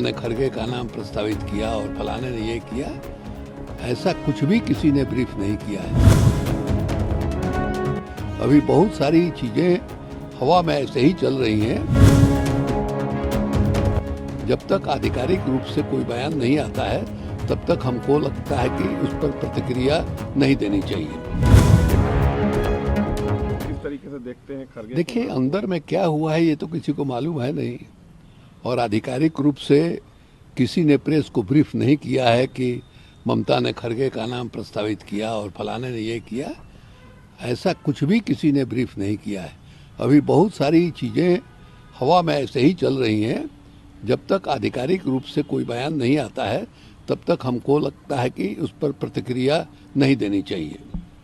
ने खड़गे का नाम प्रस्तावित किया और फलाने ने ये किया, ऐसा कुछ भी किसी ने ब्रीफ नहीं किया है। अभी बहुत सारी चीजें हवा में ऐसे ही चल रही हैं। जब तक आधिकारिक रूप से कोई बयान नहीं आता है तब तक हमको लगता है कि उस पर प्रतिक्रिया नहीं देनी चाहिए। किस तरीके से देखते हैं खड़गे? देखिए, अंदर में क्या हुआ है ये तो किसी को मालूम है नहीं, और आधिकारिक रूप से किसी ने प्रेस को ब्रीफ नहीं किया है कि ममता ने खड़गे का नाम प्रस्तावित किया और फलाने ने ये किया, ऐसा कुछ भी किसी ने ब्रीफ नहीं किया है। अभी बहुत सारी चीज़ें हवा में ऐसे ही चल रही हैं। जब तक आधिकारिक रूप से कोई बयान नहीं आता है तब तक हमको लगता है कि उस पर प्रतिक्रिया नहीं देनी चाहिए।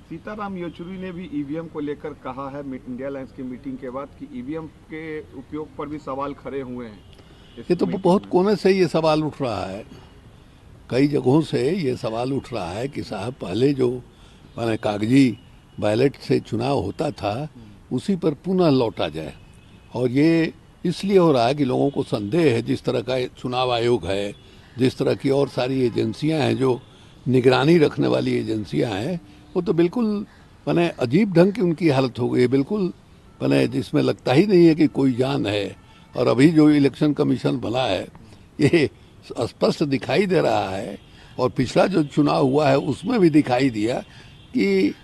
सीताराम येचुरी ने भी ईवीएम को लेकर कहा है इंडिया अलायंस की मीटिंग के बाद कि ईवीएम के उपयोग पर भी सवाल खड़े हुए हैं। ये तो बहुत कोने से ये सवाल उठ रहा है, कई जगहों से ये सवाल उठ रहा है कि साहब पहले जो माने कागजी बैलेट से चुनाव होता था उसी पर पुनः लौटा जाए। और ये इसलिए हो रहा है कि लोगों को संदेह है, जिस तरह का चुनाव आयोग है, जिस तरह की और सारी एजेंसियां हैं जो निगरानी रखने वाली एजेंसियां हैं, वो तो बिल्कुल माने अजीब ढंग की उनकी हालत हो गई है, बिल्कुल माने जिसमें लगता ही नहीं है कि कोई जान है। और अभी जो इलेक्शन कमीशन बना है ये स्पष्ट दिखाई दे रहा है, और पिछला जो चुनाव हुआ है उसमें भी दिखाई दिया कि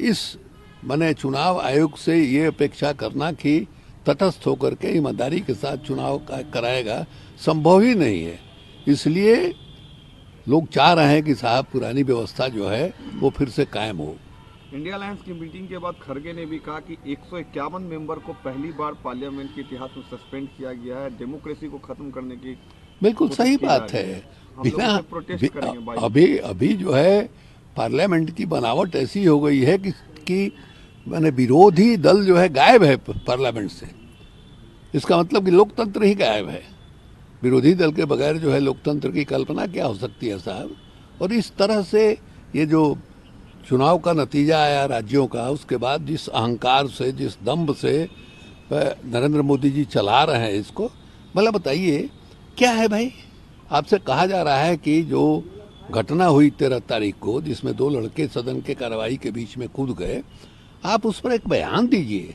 इस माने चुनाव आयोग से ये अपेक्षा करना कि तटस्थ होकर के ईमानदारी के साथ चुनाव कराएगा संभव ही नहीं है। इसलिए लोग चाह रहे हैं कि साहब पुरानी व्यवस्था जो है वो फिर से कायम हो। इंडिया अलायंस की मीटिंग के बाद खड़गे ने भी कहा कि 151 मेंबर को पहली बार पार्लियामेंट के इतिहास में सस्पेंड किया गया है, डेमोक्रेसी को खत्म करने की बिल्कुल सही बात है। बिना अभी जो है पार्लियामेंट की बनावट ऐसी हो गई है कि मैंने विरोधी दल जो है गायब है पार्लियामेंट से। इसका मतलब कि लोकतंत्र ही गायब है। विरोधी दल के बगैर जो है लोकतंत्र की कल्पना क्या हो सकती है साहब। और इस तरह से ये जो चुनाव का नतीजा आया राज्यों का, उसके बाद जिस अहंकार से, जिस दम्भ से नरेंद्र मोदी जी चला रहे हैं इसको, मतलब बताइए क्या है भाई। आपसे कहा जा रहा है कि जो घटना हुई 13 तारीख को, जिसमें 2 लड़के सदन के कार्रवाई के बीच में कूद गए, आप उस पर एक बयान दीजिए,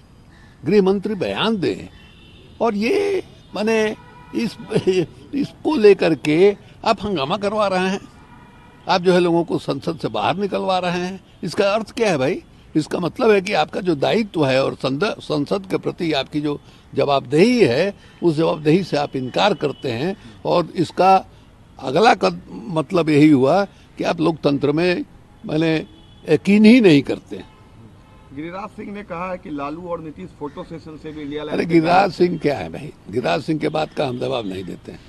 गृह मंत्री बयान दें। और ये माने इसको लेकर के आप हंगामा करवा रहे हैं, आप जो है लोगों को संसद से बाहर निकलवा रहे हैं। इसका अर्थ क्या है भाई? इसका मतलब है कि आपका जो दायित्व है और संसद के प्रति आपकी जो जवाबदेही है, उस जवाबदेही से आप इनकार करते हैं। और इसका अगला मतलब यही हुआ कि आप लोकतंत्र में मैंने यकीन ही नहीं करते। गिरिराज सिंह ने कहा है कि लालू और नीतीश फोटो सेशन से भी इंडिया अरे गिरिराज सिंह क्या है भाई? गिरिराज सिंह के बात का हम जवाब नहीं देते हैं।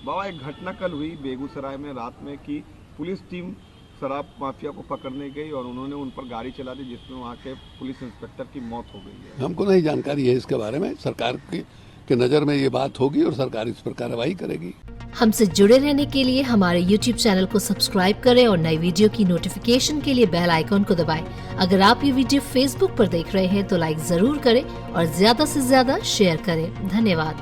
बाबा, एक घटना कल हुई बेगूसराय में रात में कि पुलिस टीम शराब माफिया को पकड़ने गई और उन्होंने उन पर गाड़ी चला दी, जिसमें वहाँ के पुलिस इंस्पेक्टर की मौत हो गई है। हमको नहीं जानकारी है इसके बारे में। सरकार की नज़र में ये बात होगी और सरकार इस पर कार्रवाई करेगी। हमसे जुड़े रहने के लिए हमारे YouTube चैनल को सब्सक्राइब करें और नई वीडियो की नोटिफिकेशन के लिए बेल आइकॉन को दबाएं। अगर आप ये वीडियो Facebook पर देख रहे हैं तो लाइक जरूर करें और ज्यादा से ज्यादा शेयर करें। धन्यवाद।